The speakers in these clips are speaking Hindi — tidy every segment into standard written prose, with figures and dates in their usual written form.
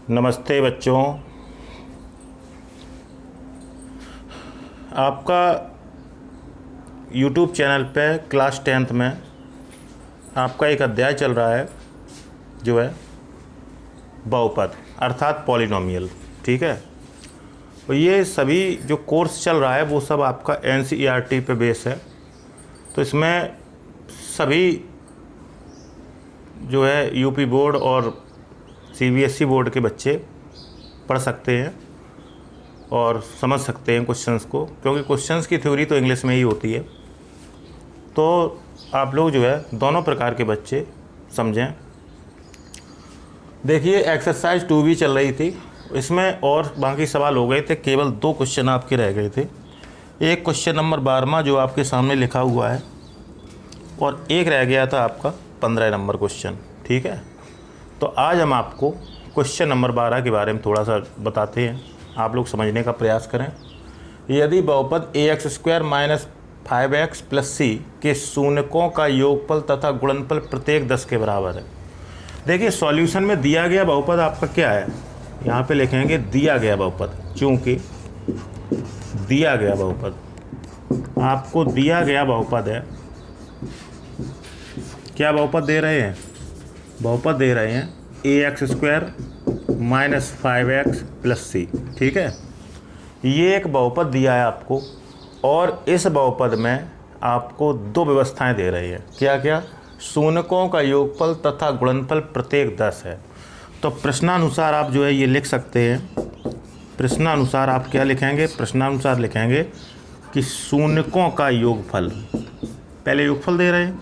नमस्ते बच्चों। आपका YouTube चैनल पे क्लास 10th में आपका एक अध्याय चल रहा है जो है बहुपद अर्थात पॉलिनोमियल। ठीक है, तो ये सभी जो कोर्स चल रहा है वो सब आपका NCERT पे बेस है। तो इसमें सभी जो है UP बोर्ड और CBSE बोर्ड के बच्चे पढ़ सकते हैं और समझ सकते हैं क्वेश्चंस को, क्योंकि क्वेश्चंस की थ्योरी तो इंग्लिश में ही होती है। तो आप लोग जो है दोनों प्रकार के बच्चे समझें। देखिए एक्सरसाइज 2 भी चल रही थी, इसमें और बाकी सवाल हो गए थे, केवल 2 क्वेश्चन आपके रह गए थे। एक क्वेश्चन नंबर 12वां जो आपके सामने लिखा हुआ है और एक रह गया था आपका 15 नंबर क्वेश्चन। ठीक है, तो आज हम आपको क्वेश्चन नंबर 12 के बारे में थोड़ा सा बताते हैं, आप लोग समझने का प्रयास करें। यदि बहुपद ax² - 5x + c के शून्यकों का योगफल तथा गुणनफल प्रत्येक 10 के बराबर है। देखिए सॉल्यूशन में दिया गया बहुपद आपका क्या है, यहाँ पे लिखेंगे दिया गया बहुपद। चूँकि दिया गया बहुपद आपको दिया गया बहुपद है, क्या बहुपद दे रहे हैं? बहुपद दे रहे हैं ax² - 5x + c। ठीक है, ये एक बहुपद दिया है आपको और इस बहुपद में आपको 2 व्यवस्थाएं दे रही है। क्या क्या? शून्यकों का योगफल तथा गुणनफल प्रत्येक 10 है। तो प्रश्नानुसार आप जो है ये लिख सकते हैं। प्रश्नानुसार आप क्या लिखेंगे? प्रश्नानुसार लिखेंगे कि शून्यकों का योगफल, पहले योगफल दे रहे हैं,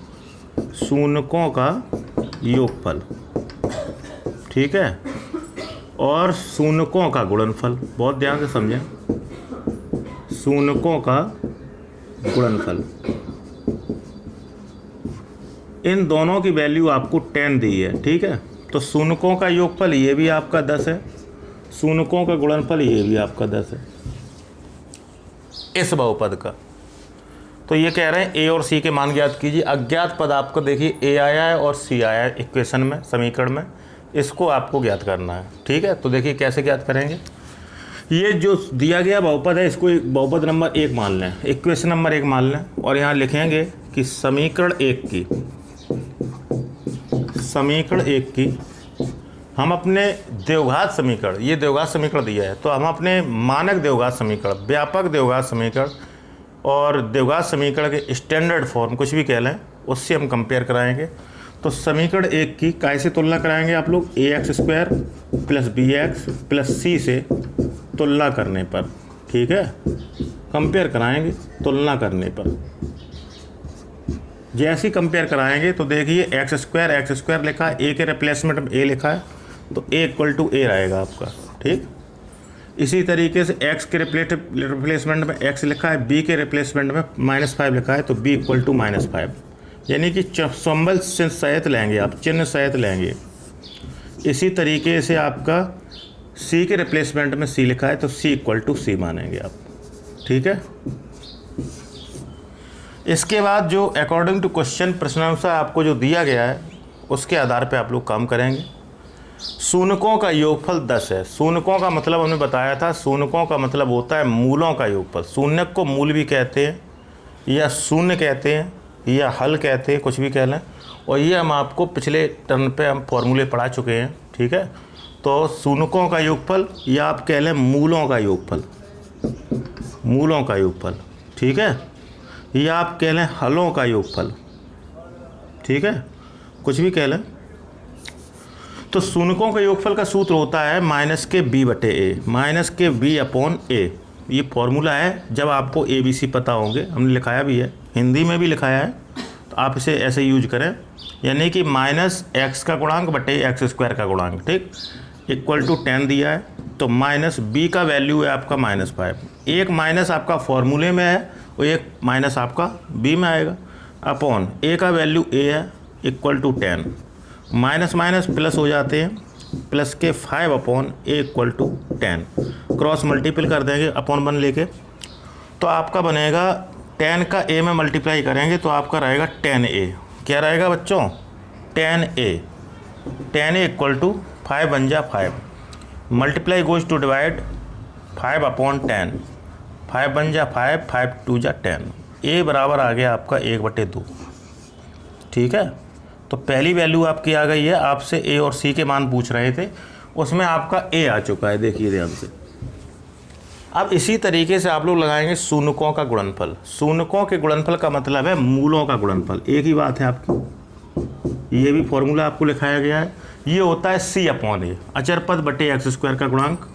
शून्यकों का योगफल। ठीक है, और शून्यकों का गुणनफल, बहुत ध्यान से समझें, शून्यकों का गुणनफल। इन दोनों की वैल्यू आपको 10 दी है। ठीक है, तो शून्यकों का योगफल ये भी आपका 10 है, शून्यकों का गुणनफल ये भी आपका 10 है इस बहुपद का। तो ये कह रहे हैं ए और सी के मान ज्ञात कीजिए। अज्ञात पद आपको देखिए ए आया है और सी आया है इक्वेशन में, समीकरण में, इसको आपको ज्ञात करना है। ठीक है, तो देखिए कैसे ज्ञात करेंगे। ये जो दिया गया बहुपद है इसको बहुपद नंबर 1 मान लें, इक्वेशन नंबर 1 मान लें, और यहाँ लिखेंगे कि समीकरण 1 की हम अपने द्विघात समीकरण, ये द्विघात समीकरण दिया है, तो हम अपने मानक द्विघात समीकरण, व्यापक द्विघात समीकरण और द्विघात समीकरण के स्टैंडर्ड फॉर्म, कुछ भी कह लें, उससे हम कंपेयर कराएंगे। तो समीकरण 1 की कैसे तुलना कराएंगे आप लोग? ax² + bx + c से तुलना करने पर। ठीक है, कंपेयर कराएंगे तुलना करने पर। जैसे ही कंपेयर कराएंगे तो देखिए x² लिखा है, a के रिप्लेसमेंट में a लिखा है, तो a = a रहेगा आपका। ठीक, इसी तरीके से x के रिप्लेसमेंट में x लिखा है, b के रिप्लेसमेंट में -5 लिखा है, तो b = -5। यानी कि संबल सहित लेंगे आप, चिन्ह सहित लेंगे। इसी तरीके से आपका c के रिप्लेसमेंट में c लिखा है, तो c = c मानेंगे आप। ठीक है, इसके बाद जो अकॉर्डिंग टू क्वेश्चन, प्रश्नानुसार आपको जो दिया गया है उसके आधार पे आप लोग काम करेंगे। शून्यकों का योगफल 10 है। शून्यकों का मतलब हमने बताया था, शून्यकों का मतलब होता है मूलों का योगफल। शून्यक को मूल भी कहते हैं या शून्य कहते हैं या हल कहते हैं, कुछ भी कह लें, और ये हम आपको पिछले टर्न पे हम फॉर्मूले पढ़ा चुके हैं। ठीक है, तो शून्यकों का योगफल या आप कह लें मूलों का योगफल, मूलों का योगफल। ठीक है, या आप कह लें हलों का योगफल। ठीक है, कुछ भी कह लें। तो शून्यकों का योगफल का सूत्र होता है -b/a। ये फॉर्मूला है जब आपको ABC पता होंगे, हमने लिखाया भी है, हिंदी में भी लिखाया है, तो आप इसे ऐसे यूज करें, यानी कि -x का गुणांक बटे x² का गुणांक। ठीक, = 10 दिया है, तो -b का वैल्यू है आपका -5। एक माइनस आपका फॉर्मूले में है और एक माइनस आपका b में आएगा, अपॉन a का वैल्यू a है, = 10। माइनस माइनस प्लस हो जाते हैं, प्लस के 5/a = 10। क्रॉस मल्टीपल कर देंगे अपॉन 1 लेके, तो आपका बनेगा 10 का a में मल्टीप्लाई करेंगे तो आपका रहेगा 10a। क्या रहेगा बच्चों? 10a। 10a = 5 बन जा 5। मल्टीप्लाई गोज टू डिवाइड 5/10, 5 बन जा 5, 5 2 जा 10, ए बराबर आ गया आपका 1/2। ठीक है, तो पहली वैल्यू आपकी आ गई है। आपसे ए और सी के मान पूछ रहे थे, उसमें आपका ए आ चुका है, देखिए ध्यान से। अब इसी तरीके से आप लोग लगाएंगे शून्यकों का गुणनफल। शून्यकों के गुणनफल का मतलब है मूलों का गुणनफल, एक ही बात है आपकी। ये भी फॉर्मूला आपको लिखाया गया है। ये होता है C/A, अचर पद बटे x² का गुणांक।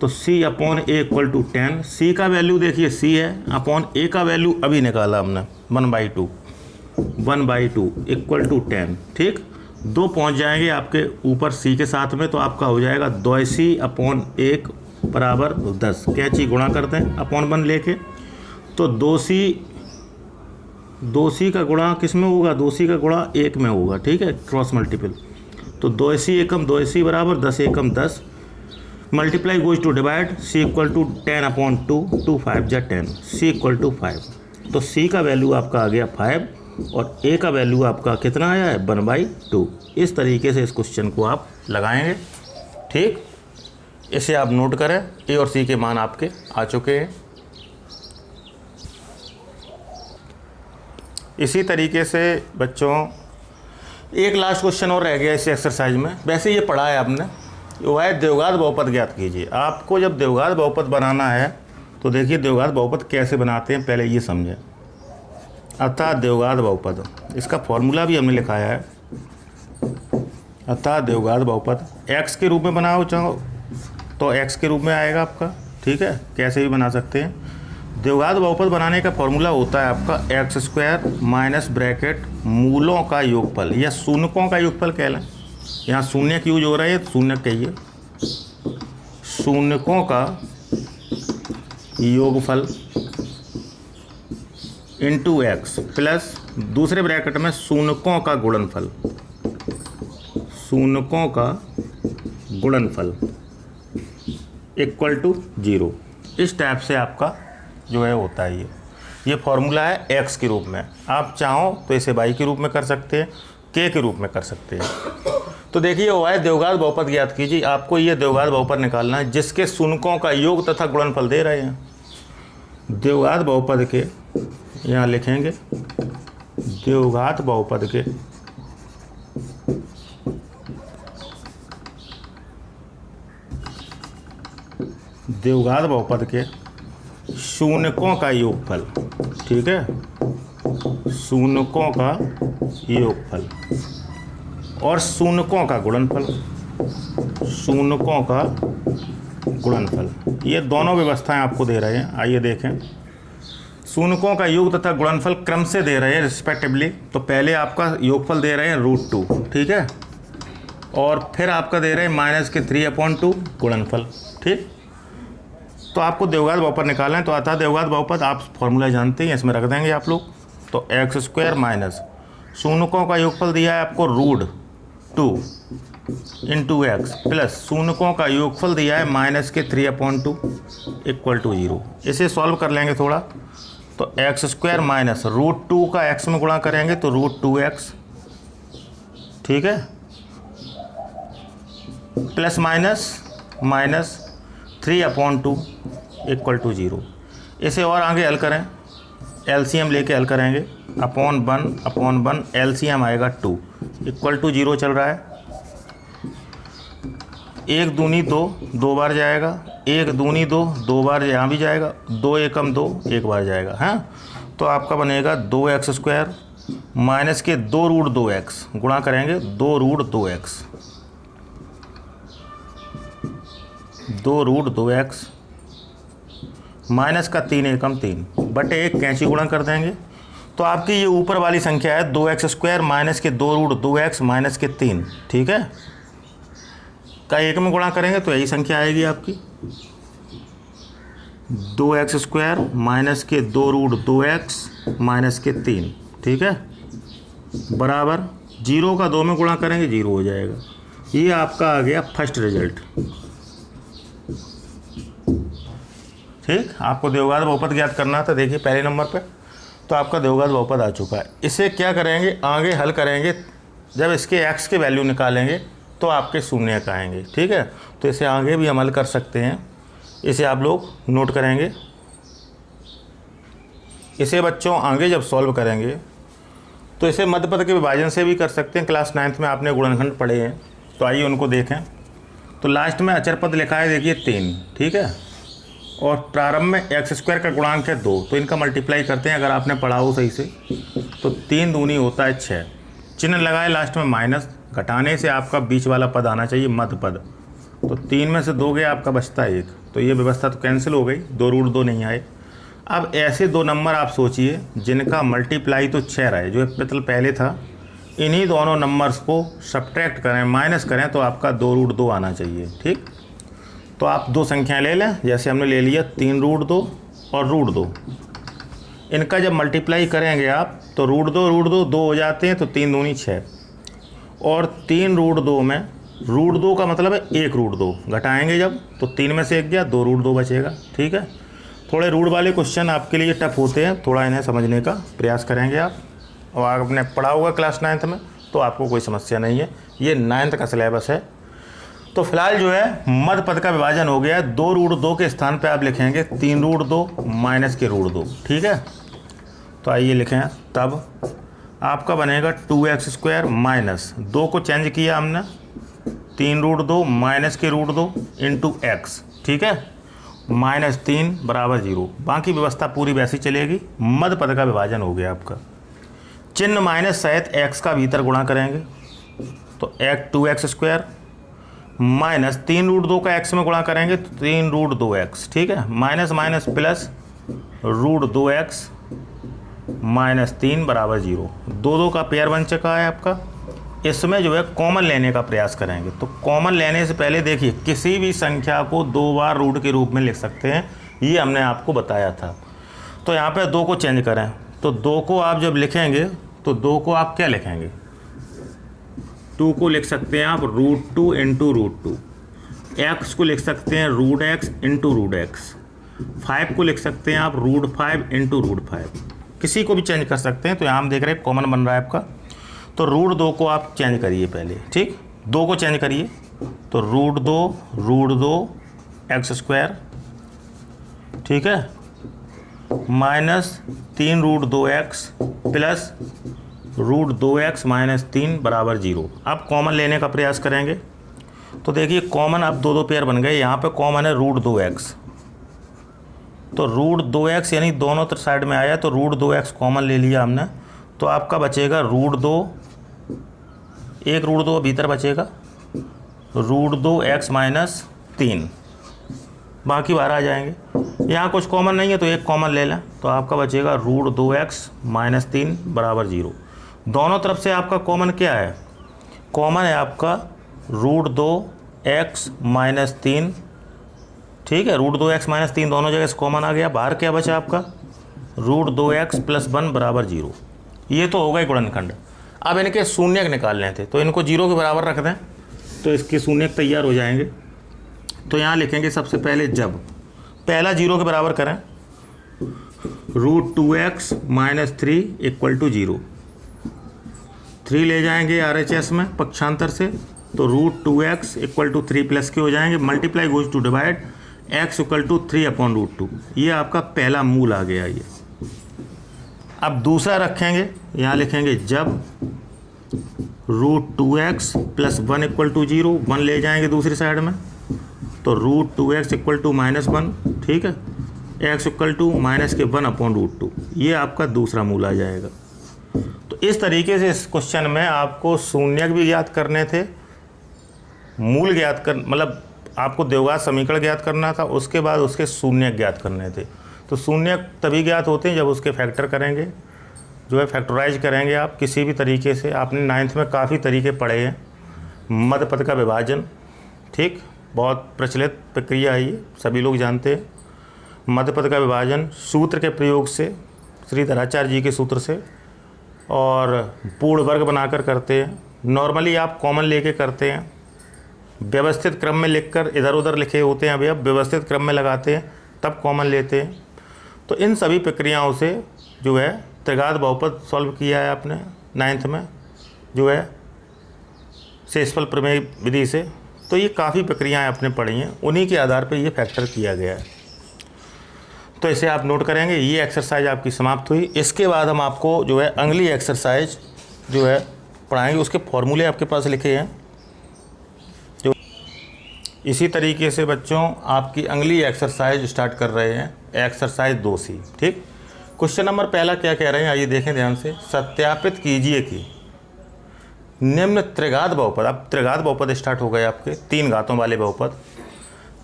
तो C/A = 10। सी का वैल्यू देखिए C है, अपॉन ए का वैल्यू अभी निकाला हमने 1/2, 1/2 = 10। ठीक, 2 पहुँच जाएंगे आपके ऊपर C के साथ में, तो आपका हो जाएगा 2C/1 बराबर 10। कैंची गुणा करते हैं अपॉन 1 लेके, तो 2C का गुणा किस में होगा, 2C का गुणा 1 में होगा। ठीक है, क्रॉस मल्टीपल। तो 2AC एकम 2AC बराबर 10 एकम 10, multiply goes to divide, C = 10/2, 2 5 जा 10, C = 5। तो C का वैल्यू आपका आ गया 5 और A का वैल्यू आपका कितना आया है, 1/2। इस तरीके से इस क्वेश्चन को आप लगाएंगे। ठीक, इसे आप नोट करें। ए और सी के मान आपके आ चुके हैं। इसी तरीके से बच्चों एक लास्ट क्वेश्चन और रह गया इस एक्सरसाइज में। वैसे ये पढ़ा है आपने, वो है द्विघात बहुपद ज्ञात कीजिए। आपको जब द्विघात बहुपद बनाना है तो देखिए द्विघात बहुपद कैसे बनाते हैं, पहले ये समझें। अतः द्विघात बहुपद, इसका फॉर्मूला भी हमने लिखाया है। अतः द्विघात बहुपद x के रूप में बनाओ चाहो तो x के रूप में आएगा आपका। ठीक है, कैसे भी बना सकते हैं। द्विघात बहुपद बनाने का फॉर्मूला होता है आपका x² माइनस ब्रैकेट मूलों का योगफल या शून्यकों का योगफल कह लें। यहाँ शून्य की यूज हो रहा है, शून्य कहिए, शून्यकों का योगफल इंटू x प्लस दूसरे ब्रैकेट में शून्यकों का गुणनफल, शून्यकों का गुणनफल = 0। इस टाइप से आपका जो है होता है। ये फॉर्मूला है x के रूप में। आप चाहो तो इसे y के रूप में कर सकते हैं, k के रूप में कर सकते हैं। तो देखिए वो है द्विघात बहुपद ज्ञात कीजिए। आपको ये द्विघात बहुपद निकालना है जिसके शून्यकों का योग तथा गुणनफल दे रहे हैं। द्विघात बहुपद के यहाँ लिखेंगे, द्विघात बहुपद के द्विघात बहुपद के शून्यकों का योगफल। ठीक है, शून्यकों का योगफल और शून्यकों का गुणनफल, शून्यकों का गुणनफल, ये दोनों व्यवस्थाएं आपको दे रहे हैं। आइए देखें, शून्यकों का योग तथा गुणनफल क्रम से दे रहे हैं रिस्पेक्टिवली। तो पहले आपका योगफल दे रहे हैं √2, ठीक है, और फिर आपका दे रहे हैं -3/2 गुणनफल। ठीक, तो आपको द्विघात बहुपद निकालना है। तो अतः द्विघात बहुपद आप फॉर्मूला जानते हैं, इसमें रख देंगे आप लोग। तो x² माइनस शून्यकों का योगफल दिया है आपको √2 इंटू x प्लस शून्यकों का योगफल दिया है -3/2 = 0। इसे सॉल्व कर लेंगे थोड़ा। तो x² माइनस √2 का x में गुणा करेंगे तो √2x, ठीक है, प्लस माइनस 3/2 = 0। इसे और आगे हल करें, एलसीएम लेके हल करेंगे। अपॉन 1 एलसीएम आएगा 2 = 0 चल रहा है। 1 दूनी 2, 2 बार जाएगा। 1 दूनी 2, 2 बार यहाँ भी जाएगा। 2 एकम 2, 1 बार जाएगा। हाँ, तो आपका बनेगा 2x² माइनस के 2√2x गुणा करेंगे 2√2x, 2√2x माइनस का 3 एकम 3 बटे 1 कैंची गुणा कर देंगे। तो आपकी ये ऊपर वाली संख्या है 2x² माइनस के 2√2x माइनस के 3, ठीक है, का 1 में गुणा करेंगे तो यही संख्या आएगी आपकी 2x² माइनस के 2√2x माइनस के 3, ठीक है, बराबर 0 का 2 में गुणा करेंगे 0 हो जाएगा। ये आपका आ गया फर्स्ट रिजल्ट। ठीक, आपको द्विघात बहुपद ज्ञात करना था। देखिए पहले नंबर पे तो आपका द्विघात बहुपद आ चुका है। इसे क्या करेंगे, आगे हल करेंगे। जब इसके x के वैल्यू निकालेंगे तो आपके शून्य आएंगे। ठीक है, तो इसे आगे भी अमल कर सकते हैं, इसे आप लोग नोट करेंगे। इसे बच्चों आगे जब सॉल्व करेंगे तो इसे मध्य पद के विभाजन से भी कर सकते हैं। क्लास 9th में आपने गुणनखंड पढ़े हैं, तो आइए उनको देखें। तो लास्ट में अचर पद लिखा है, देखिए 3, ठीक है, और प्रारंभ में x² का गुणांक है 2, तो इनका मल्टीप्लाई करते हैं। अगर आपने पढ़ा हो सही से तो 3 दूनी होता है 6, चिन्ह लगाए लास्ट में माइनस, घटाने से आपका बीच वाला पद आना चाहिए मध्य पद। तो 3 में से 2 गया, आपका बचता है 1, तो ये व्यवस्था तो कैंसिल हो गई, 2√2 नहीं आए। अब ऐसे 2 नंबर आप सोचिए जिनका मल्टीप्लाई तो 6 रहे, जो मतलब पहले था, इन्हीं दोनों नंबर्स को सब्ट्रैक्ट करें, माइनस करें, तो आपका 2√2 आना चाहिए। ठीक, तो आप 2 संख्याएं ले लें, जैसे हमने ले लिया 3√2 और √2। इनका जब मल्टीप्लाई करेंगे आप तो √2 2 हो जाते हैं, तो 3 दूनी 6, और 3√2 में √2 का मतलब है 1√2, घटाएंगे जब तो 3 में से 1 गया, 2√2 बचेगा। ठीक है, थोड़े रूट वाले क्वेश्चन आपके लिए टफ होते हैं, थोड़ा इन्हें समझने का प्रयास करेंगे आप, और आपने पढ़ा होगा क्लास 9th में, तो आपको कोई समस्या नहीं है। ये 9th का सिलेबस है। तो फिलहाल जो है मध्य पद का विभाजन हो गया है, 2√2 के स्थान पे आप लिखेंगे 3√2 माइनस के √2। ठीक है, तो आइए लिखें, तब आपका बनेगा 2x² माइनस 2 को चेंज किया हमने, 3√2 माइनस के √2 इंटू x। ठीक है, -3 बराबर 0। बाकी व्यवस्था पूरी वैसी चलेगी। मध्य पद का विभाजन हो गया आपका। चिन्ह माइनस सहित x का भीतर गुणा करेंगे, तो 2x² माइनस 3√2 का x में गुणा करेंगे, तो 3√2x। ठीक है, माइनस माइनस प्लस √2x -3 बराबर 0। 2 का पेयर बन चुका है आपका। इसमें जो है कॉमन लेने का प्रयास करेंगे। तो कॉमन लेने से पहले देखिए, किसी भी संख्या को 2 बार रूट के रूप में लिख सकते हैं, ये हमने आपको बताया था। तो यहाँ पे 2 को चेंज करें, तो 2 को आप जब लिखेंगे तो 2 को आप क्या लिखेंगे, 2 को लिख सकते हैं आप √2 इंटू √2, x को लिख सकते हैं √x इंटू √x, 5 को लिख सकते हैं आप √5 इंटू √5, किसी को भी चेंज कर सकते हैं। तो यहाँ हम देख रहे हैं कॉमन बन रहा है आपका। तो √2 को आप चेंज करिए पहले। ठीक, 2 को चेंज करिए, तो √2 x², ठीक है, माइनस 3√2x प्लस √2x -3 बराबर 0। अब कॉमन लेने का प्रयास करेंगे, तो देखिए कॉमन अब 2 पेयर बन गए। यहाँ पे कॉमन है √2x, तो √2x यानी दोनों साइड में आया, तो √2x कॉमन ले लिया हमने, तो आपका बचेगा √2, एक √2 भीतर बचेगा, √2x -3, बाकी बाहर आ जाएंगे। यहाँ कुछ कॉमन नहीं है तो एक कॉमन ले लें, तो आपका बचेगा √2x -3 बराबर 0। दोनों तरफ से आपका कॉमन क्या है, कॉमन है आपका √2x -3। ठीक है, √2x -3 दोनों जगह से कॉमन आ गया। बाहर क्या बचा आपका, √2x + 1 बराबर 0। ये तो हो गए गुणनखंड। अब इनके शून्यक निकालने थे, तो इनको 0 के बराबर रख दें, तो इसके शून्यक तैयार हो जाएंगे। तो यहाँ लिखेंगे सबसे पहले, जब पहला 0 के बराबर करें, √2x -3 = 0, 3 ले जाएंगे RHS में पक्षांतर से, तो √2x = 3 प्लस के हो जाएंगे, multiply goes to divide, x = 3/√2। ये आपका पहला मूल आ गया। ये अब दूसरा रखेंगे, यहाँ लिखेंगे जब √2x + 1 = 0, 1 ले जाएंगे दूसरी साइड में, तो √2x = -1, ठीक है, x = -1/√2। ये आपका दूसरा मूल आ जाएगा। तो इस तरीके से इस क्वेश्चन में आपको शून्यक भी ज्ञात करने थे, मूल ज्ञात कर मतलब आपको द्विघात समीकरण ज्ञात करना था, उसके बाद उसके शून्यक ज्ञात करने थे। तो शून्यक तभी ज्ञात होते हैं जब उसके फैक्टर करेंगे, जो है फैक्टराइज करेंगे आप किसी भी तरीके से। आपने 9th में काफ़ी तरीके पढ़े हैं। मध्य पद का विभाजन, ठीक, बहुत प्रचलित प्रक्रिया है, ये सभी लोग जानते हैं। मध्य पद का विभाजन सूत्र के प्रयोग से, श्रीधराचार्य जी के सूत्र से, और पूर्ण वर्ग बनाकर करते हैं। नॉर्मली आप कॉमन लेके करते हैं, व्यवस्थित क्रम में लिखकर इधर उधर लिखे होते हैं, अभी अब व्यवस्थित क्रम में लगाते हैं तब कॉमन लेते हैं। तो इन सभी प्रक्रियाओं से जो है त्रिघात बहुपद सॉल्व किया है आपने 9th में, जो है शेषफल प्रमेय विधि से। तो ये काफ़ी प्रक्रियाएं आपने पढ़ी हैं, उन्हीं के आधार पर ये फैक्टर किया गया है। तो इसे आप नोट करेंगे। ये एक्सरसाइज आपकी समाप्त हुई। इसके बाद हम आपको जो है अगली एक्सरसाइज जो है पढ़ाएंगे, उसके फॉर्मूले आपके पास लिखे हैं। जो इसी तरीके से बच्चों आपकी अगली एक्सरसाइज स्टार्ट कर रहे हैं, एक्सरसाइज 2C। ठीक, क्वेश्चन नंबर पहला क्या कह रहे हैं, आइए देखें ध्यान से। सत्यापित कीजिए कि निम्न त्रिघात बहुपद, अब त्रिघात बहुपद स्टार्ट हो गए आपके, 3 घातों वाले बहुपद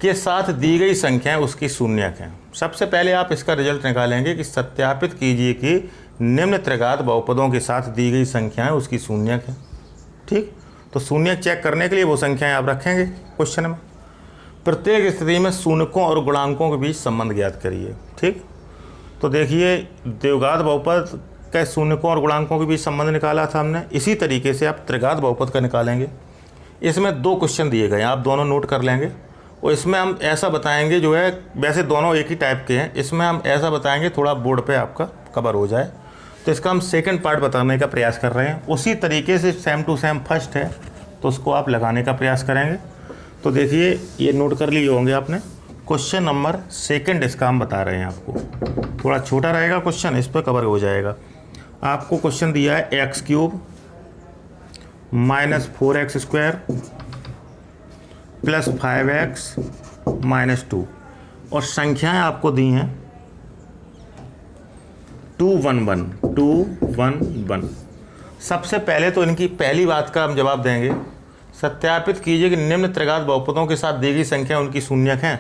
के साथ दी गई संख्याएं उसकी शून्यक हैं। सबसे पहले आप इसका रिजल्ट निकालेंगे कि सत्यापित कीजिए कि निम्न त्रिघात बहुपदों के साथ दी गई संख्याएं उसकी शून्यक हैं। ठीक, तो शून्यक चेक करने के लिए वो संख्याएं आप रखेंगे क्वेश्चन में। प्रत्येक स्थिति में शून्यकों और गुणांकों के बीच संबंध ज्ञात करिए। ठीक, तो देखिए द्विघात बहुपद के शून्यकों और गुणांकों के बीच संबंध निकाला था हमने, इसी तरीके से आप त्रिघात बहुपद का निकालेंगे। इसमें 2 क्वेश्चन दिए गए हैं, आप दोनों नोट कर लेंगे। और इसमें हम ऐसा बताएंगे जो है, वैसे दोनों एक ही टाइप के हैं, इसमें हम ऐसा बताएंगे थोड़ा बोर्ड पे आपका कवर हो जाए। तो इसका हम सेकंड पार्ट बताने का प्रयास कर रहे हैं। उसी तरीके से सेम टू सेम फर्स्ट है, तो उसको आप लगाने का प्रयास करेंगे। तो देखिए ये नोट कर लिए होंगे आपने। क्वेश्चन नंबर सेकंड इसका हम बता रहे हैं आपको, थोड़ा छोटा रहेगा क्वेश्चन, इस पर कवर हो जाएगा। आपको क्वेश्चन दिया है x³ - 4x² + 5x - 2 और संख्याएं आपको दी हैं 2 1 1 2 1 1। सबसे पहले तो इनकी पहली बात का हम जवाब देंगे। सत्यापित कीजिए कि निम्न त्रिघात बहुपदों के साथ दी गई संख्या उनकी शून्यक हैं।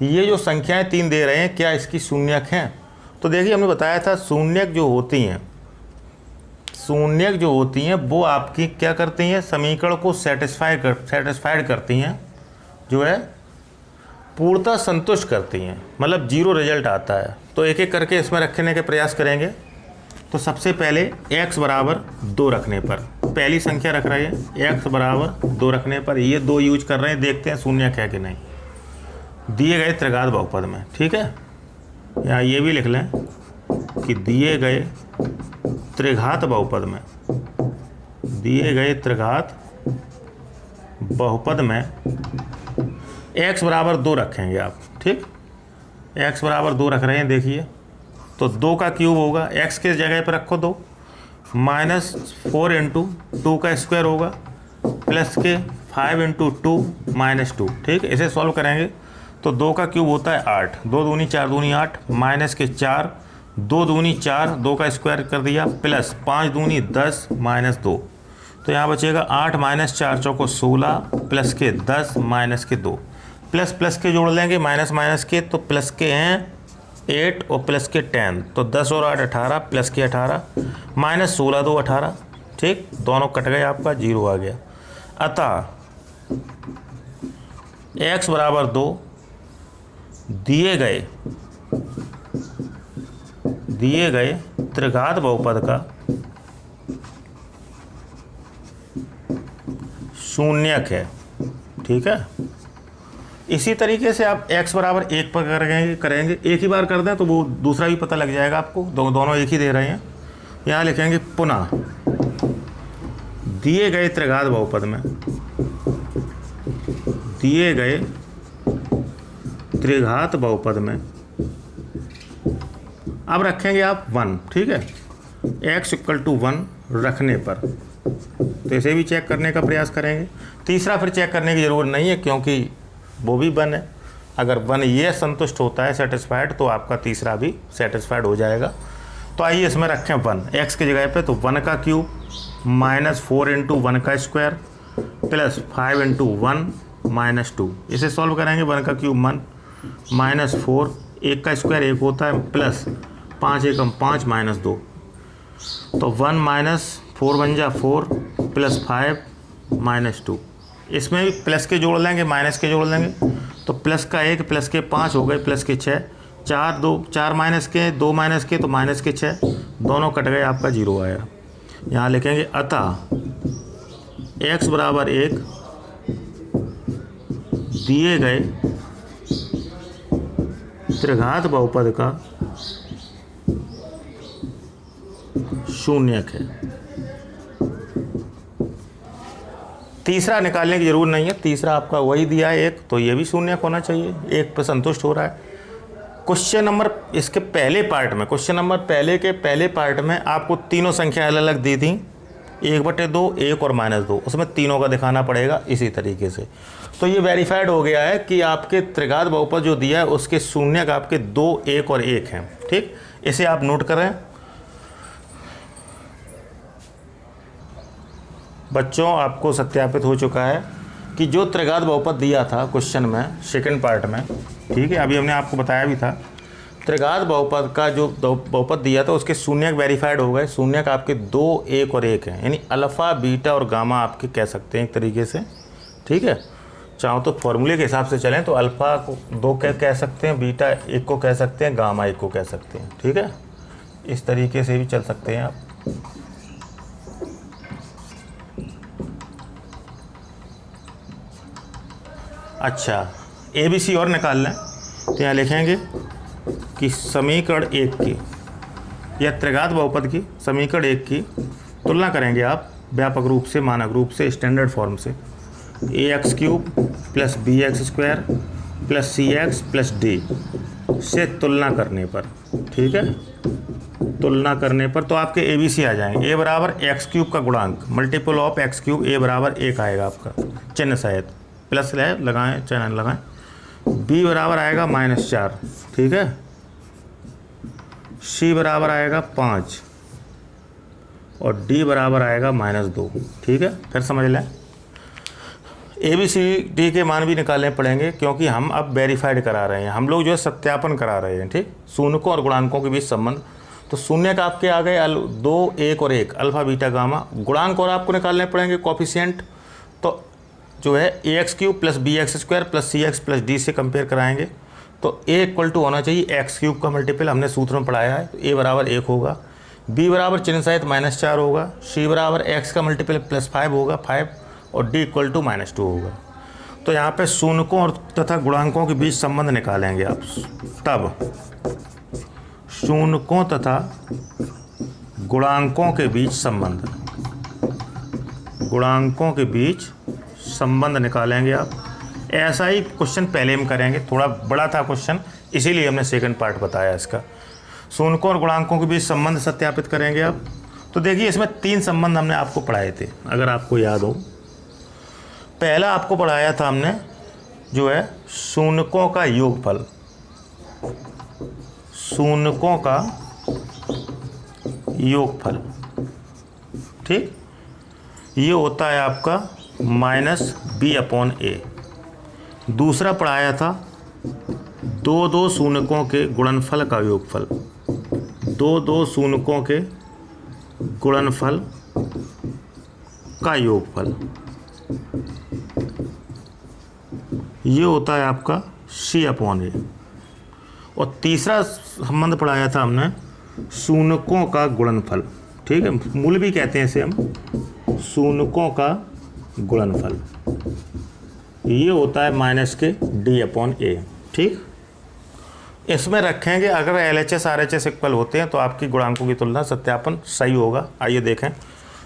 ये जो संख्याएं 3 दे रहे हैं, क्या इसकी शून्यक हैं? तो देखिए हमने बताया था शून्यक जो होती हैं वो आपकी क्या करती हैं, समीकरण को सेटिस्फाइड करती हैं, जो है पूर्णतः संतुष्ट करती हैं, मतलब 0 रिजल्ट आता है। तो एक एक करके इसमें रखने के प्रयास करेंगे। तो सबसे पहले x बराबर 2 रखने पर, पहली संख्या रख रहे हैं x बराबर 2 रखने पर, ये 2 यूज कर रहे हैं, देखते हैं शून्यक है कि नहीं दिए गए त्रिघात बहुपद में। ठीक है, या ये भी लिख लें कि दिए गए त्रिघात बहुपद में, दिए गए त्रिघात बहुपद में x बराबर 2 रखेंगे आप। ठीक, x बराबर 2 रख रहे हैं, देखिए तो 2 का क्यूब होगा, x के जगह पर रखो 2, -4 × 2 का स्क्वायर होगा, प्लस के 5 × 2 -2। ठीक, इसे सॉल्व करेंगे तो 2 का क्यूब होता है 8, 2 दूनी 4 दूनी 8, माइनस के 4, 2 दूनी 4, 2 का स्क्वायर कर दिया, प्लस 5 दूनी 10 -2। तो यहाँ बचेगा 8 - 4 चौको 16, प्लस के 10 माइनस के 2, प्लस प्लस के जोड़ लेंगे, माइनस माइनस के, तो प्लस के हैं 8 और प्लस के 10, तो 10 और 8 18, प्लस के 18, -16 2 18। ठीक, दोनों कट गए, आपका 0 आ गया। अतः x बराबर 2 दिए गए त्रिघात बहुपद का शून्यक है। ठीक है, इसी तरीके से आप x बराबर 1 पर करेंगे, एक ही बार कर दें तो वो दूसरा भी पता लग जाएगा आपको, दोनों एक ही दे रहे हैं। यहाँ लिखेंगे पुनः दिए गए त्रिघात बहुपद में, दिए गए त्रिघात बहुपद में अब रखेंगे आप 1। ठीक है, x = 1 रखने पर, तो इसे भी चेक करने का प्रयास करेंगे। तीसरा फिर चेक करने की ज़रूरत नहीं है, क्योंकि वो भी 1 है। अगर 1 ये संतुष्ट होता है, सेटिस्फाइड, तो आपका तीसरा भी सेटिस्फाइड हो जाएगा। तो आइए इसमें रखें 1 x की जगह पे, तो 1 का क्यूब -4 × 1 का स्क्वायर प्लस 5 × 1 -2। इसे सॉल्व करेंगे, 1 का क्यूब 1 -4, 1 का स्क्वायर 1 होता है, प्लस 5 × 1 = 5 -2, तो 1 - 4 बन जा 4 प्लस 5 -2। इसमें भी प्लस के जोड़ लेंगे, माइनस के जोड़ लेंगे, तो प्लस का 1 प्लस के 5 हो गए, प्लस के 6, 4 माइनस के 2 माइनस के, तो माइनस के 6, दोनों कट गए, आपका 0 आया। यहाँ लिखेंगे अतः x बराबर 1 दिए गए त्रिघात बहुपद का शून्यक है। तीसरा निकालने की ज़रूरत नहीं है, तीसरा आपका वही दिया है एक, तो ये भी शून्यक होना चाहिए, एक पर संतुष्ट हो रहा है। क्वेश्चन नंबर इसके पहले पार्ट में, क्वेश्चन नंबर पहले के पहले पार्ट में आपको तीनों संख्या अलग अलग दी थी, 1/2, 1 और -2, उसमें तीनों का दिखाना पड़ेगा इसी तरीके से। तो ये वेरीफाइड हो गया है कि आपके त्रिघात बहुपद जो दिया है उसके शून्यक आपके 2, 1 और 1 हैं। ठीक, इसे आप नोट करें बच्चों। आपको सत्यापित हो चुका है कि जो त्रिघात बहुपद दिया था क्वेश्चन में सेकंड पार्ट में, ठीक है, अभी हमने आपको बताया भी था, त्रिघात बहुपद का जो बहुपद दिया था उसके शून्यक वेरीफाइड हो गए। शून्यक आपके 2, 1 और 1 हैं, यानी अल्फ़ा, बीटा और गामा आपके कह सकते हैं एक तरीके से। ठीक है, चाहो तो फॉर्मूले के हिसाब से चलें तो अल्फ़ा को 2 कह सकते हैं, बीटा 1 को कह सकते हैं, गामा 1 को कह सकते हैं। ठीक है, इस तरीके से भी चल सकते हैं आप। अच्छा, ABC और निकाल लें तो यहाँ लिखेंगे कि समीकरण 1 की या त्रिघात बहुपद की समीकरण 1 की तुलना करेंगे आप व्यापक रूप से, मानक रूप से, स्टैंडर्ड फॉर्म से। ax³ + bx² + cx + d से तुलना करने पर, ठीक है, तुलना करने पर तो आपके ABC आ जाएंगे। a बराबर x³ का गुणांक मल्टीपल ऑफ x³ a बराबर 1 आएगा आपका, चिन्ह सहित प्लस लगाएं, चिन्ह लगाएं। b बराबर आएगा -4, ठीक है, c बराबर आएगा 5 और d बराबर आएगा -2। ठीक है, फिर समझ लें ABCD के मान भी निकालने पड़ेंगे क्योंकि हम अब वेरीफाइड करा रहे हैं, हम लोग जो है सत्यापन करा रहे हैं। ठीक, शून्यकों और गुणांकों के बीच संबंध। तो शून्यक आपके आ गए 2, 1 और 1, अल्फ़ा, बीटा, गामा। गुणांक और आपको निकालने पड़ेंगे कोफिशिएंट, तो जो है ax³ + bx² + cx + d से कंपेयर कराएंगे। तो a = होना चाहिए x³ का मल्टीपल, हमने सूत्र में पढ़ाया है, तो a बराबर 1 होगा, b बराबर चिन्ह सहित -4 होगा, c बराबर x का मल्टीपल +5 होगा 5 और d = -2 होगा। तो यहाँ पे शून्यकों और तथा गुणांकों के बीच संबंध निकालेंगे आप। तब शून्यकों तथा गुणांकों के बीच संबंध, गुणांकों के बीच संबंध निकालेंगे आप। ऐसा ही क्वेश्चन पहले हम करेंगे, थोड़ा बड़ा था क्वेश्चन इसीलिए हमने सेकंड पार्ट बताया इसका। शून्यकों और गुणांकों के बीच संबंध सत्यापित करेंगे आप। तो देखिए इसमें 3 संबंध हमने आपको पढ़ाए थे, अगर आपको याद हो। पहला आपको पढ़ाया था हमने जो है शून्यकों का योगफल, शून्यकों का योगफल, ठीक, ये होता है आपका -b/a। दूसरा पढ़ाया था 2 शून्यकों के गुणनफल का योगफल, 2 शून्यकों के गुणनफल का योगफल, ये होता है आपका c/a। और तीसरा संबंध पढ़ाया था हमने शून्यकों का गुणनफल, ठीक है, मूल भी कहते हैं इसे हम, शून्यकों का गुणनफल, ये होता है -d/a। ठीक, इसमें रखेंगे अगर LHS RHS इक्वल होते हैं तो आपकी गुणांकों की तुलना सत्यापन सही होगा। आइए देखें,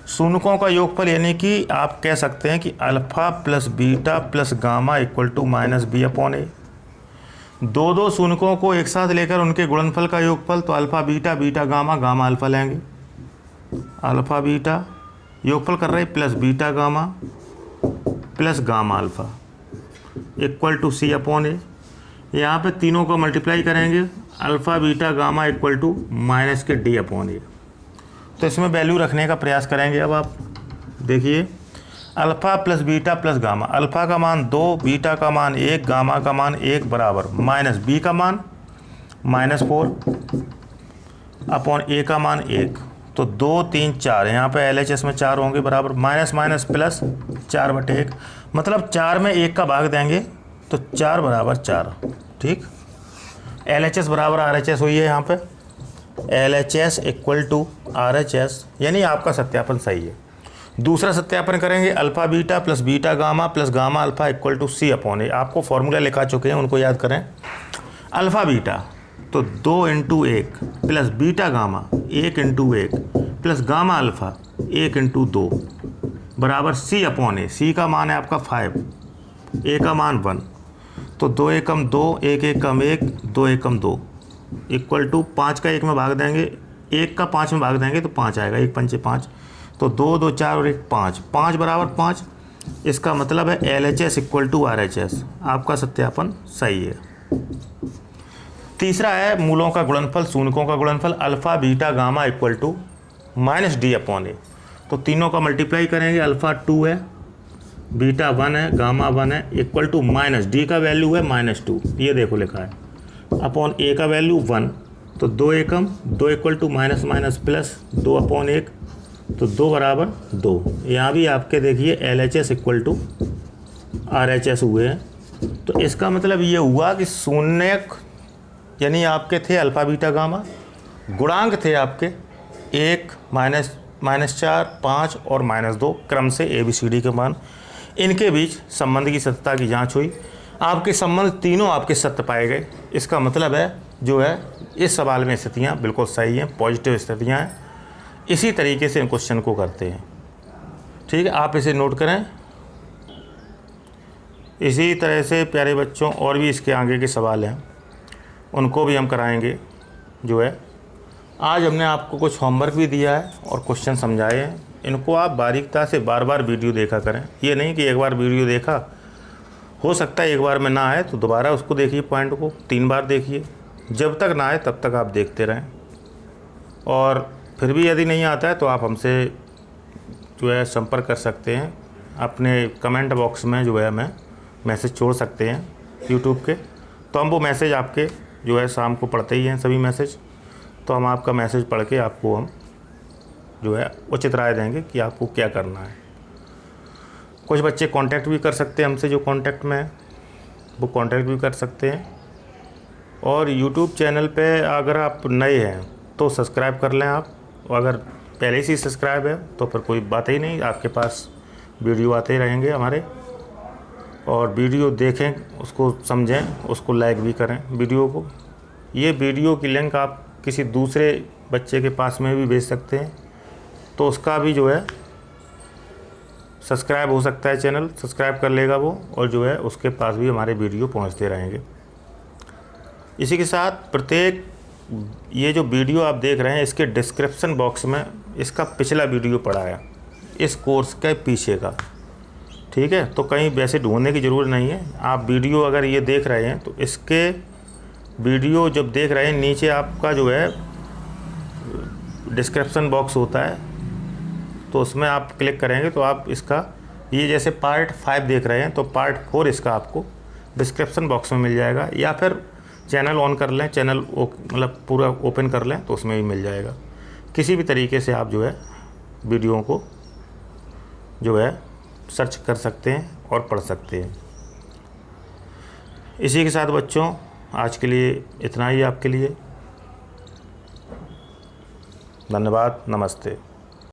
शून्यकों का योगफल यानी कि आप कह सकते हैं कि अल्फ़ा + बीटा + गामा = -b/a। 2 शून्यकों को एक साथ लेकर उनके गुणनफल का योगफल, तो alpha beta, beta gamma, gamma alpha लेंगे, अल्फ़ा बीटा योगफल कर रहे + beta gamma + gamma alpha = c/a। यहाँ पे तीनों को मल्टीप्लाई करेंगे, अल्फ़ा बीटा गामा = -d/a। तो इसमें वैल्यू रखने का प्रयास करेंगे। अब आप देखिए अल्फ़ा + बीटा + गामा, अल्फ़ा का मान 2, बीटा का मान 1, गामा का मान 1 बराबर -b का मान -4/a का मान 1। तो 2, 3, 4, यहाँ पे LHS में 4 होंगे बराबर -4/1, मतलब 4 में 1 का भाग देंगे तो 4 बराबर 4। ठीक, LHS बराबर RHS हुई है यहाँ पे, LHS = RHS, यानी आपका सत्यापन सही है। दूसरा सत्यापन करेंगे alpha beta + beta gamma + gamma alpha = c/a। आपको फॉर्मूला लिखा चुके हैं, उनको याद करें। अल्फ़ा बीटा तो 2 × 1 + बीटा गामा 1 × 1 + गामा अल्फ़ा 1 × 2, बराबर सी अपॉन ए। सी का मान है आपका 5, ए का मान 1, तो 2 एकम 2, 1 एकम 1, 2 एकम 2 इक्वल टू 5 का 1 में भाग देंगे, 1 का 5 में भाग देंगे तो 5 आएगा, 1 पंचे 5, तो 2 2 4 और 1 5, 5 बराबर 5। इसका मतलब है LHS इक्वल टू RHS। आपका सत्यापन सही है। तीसरा है मूलों का गुणनफल, शून्यकों का गुणनफल, alpha beta gamma equal to -d upon a. तो तीनों का मल्टीप्लाई करेंगे, अल्फ़ा 2 है, बीटा 1 है, गामा 1 है, इक्वल टू -d का वैल्यू है -2, ये देखो लिखा है, अपॉन ए का वैल्यू 1, तो 2 एकम 2 equal to minus minus plus 2 upon 1, तो 2 बराबर 2। यहाँ भी आपके देखिए LHS इक्वल टू RHS हुए हैं। तो इसका मतलब ये हुआ कि शून्यक यानी आपके थे अल्फ़ा बीटा गामा, गुणांक थे आपके 1 -4 5 और -2, क्रम से ABCD के मान, इनके बीच संबंध की सत्यता की जांच हुई। आपके संबंध तीनों आपके सत्य पाए गए। इसका मतलब है जो है इस सवाल में स्थितियाँ बिल्कुल सही हैं, पॉजिटिव स्थितियाँ हैं। इसी तरीके से इन क्वेश्चन को करते हैं। ठीक है, आप इसे नोट करें। इसी तरह से प्यारे बच्चों और भी इसके आगे के सवाल हैं, उनको भी हम कराएंगे। जो है आज हमने आपको कुछ होमवर्क भी दिया है और क्वेश्चन समझाए हैं। इनको आप बारीकता से बार बार वीडियो देखा करें। ये नहीं कि एक बार वीडियो देखा, हो सकता है एक बार में ना आए तो दोबारा उसको देखिए, पॉइंट को 3 बार देखिए, जब तक ना आए तब तक आप देखते रहें। और फिर भी यदि नहीं आता है तो आप हमसे जो है संपर्क कर सकते हैं। अपने कमेंट बॉक्स में जो है हमें मैसेज छोड़ सकते हैं यूट्यूब के, तो हम वो मैसेज आपके जो है शाम को पढ़ते ही हैं सभी मैसेज, तो हम आपका मैसेज पढ़ के आपको हम जो है उचित राय देंगे कि आपको क्या करना है। कुछ बच्चे कांटेक्ट भी कर सकते हैं हमसे, जो कांटेक्ट में है वो कांटेक्ट भी कर सकते हैं। और यूट्यूब चैनल पे अगर आप नए हैं तो सब्सक्राइब कर लें आप, अगर पहले से ही सब्सक्राइब है तो फिर कोई बात ही नहीं, आपके पास वीडियो आते ही रहेंगे हमारे। और वीडियो देखें, उसको समझें, उसको लाइक भी करें वीडियो को। ये वीडियो की लिंक आप किसी दूसरे बच्चे के पास में भी भेज सकते हैं, तो उसका भी जो है सब्सक्राइब हो सकता है, चैनल सब्सक्राइब कर लेगा वो, और जो है उसके पास भी हमारे वीडियो पहुंचते रहेंगे। इसी के साथ प्रत्येक ये जो वीडियो आप देख रहे हैं इसके डिस्क्रिप्शन बॉक्स में इसका पिछला वीडियो पड़ा है, इस कोर्स के पीछे का। ठीक है, तो कहीं वैसे ढूंढने की ज़रूरत नहीं है। आप वीडियो अगर ये देख रहे हैं तो इसके वीडियो जब देख रहे हैं नीचे आपका जो है डिस्क्रिप्शन बॉक्स होता है, तो उसमें आप क्लिक करेंगे तो आप इसका ये जैसे पार्ट 5 देख रहे हैं तो पार्ट 4 इसका आपको डिस्क्रिप्शन बॉक्स में मिल जाएगा, या फिर चैनल ऑन कर लें, चैनल मतलब पूरा ओपन कर लें तो उसमें भी मिल जाएगा। किसी भी तरीके से आप जो है वीडियो को जो है सर्च कर सकते हैं और पढ़ सकते हैं। इसी के साथ बच्चों आज के लिए इतना ही आपके लिए। धन्यवाद, नमस्ते।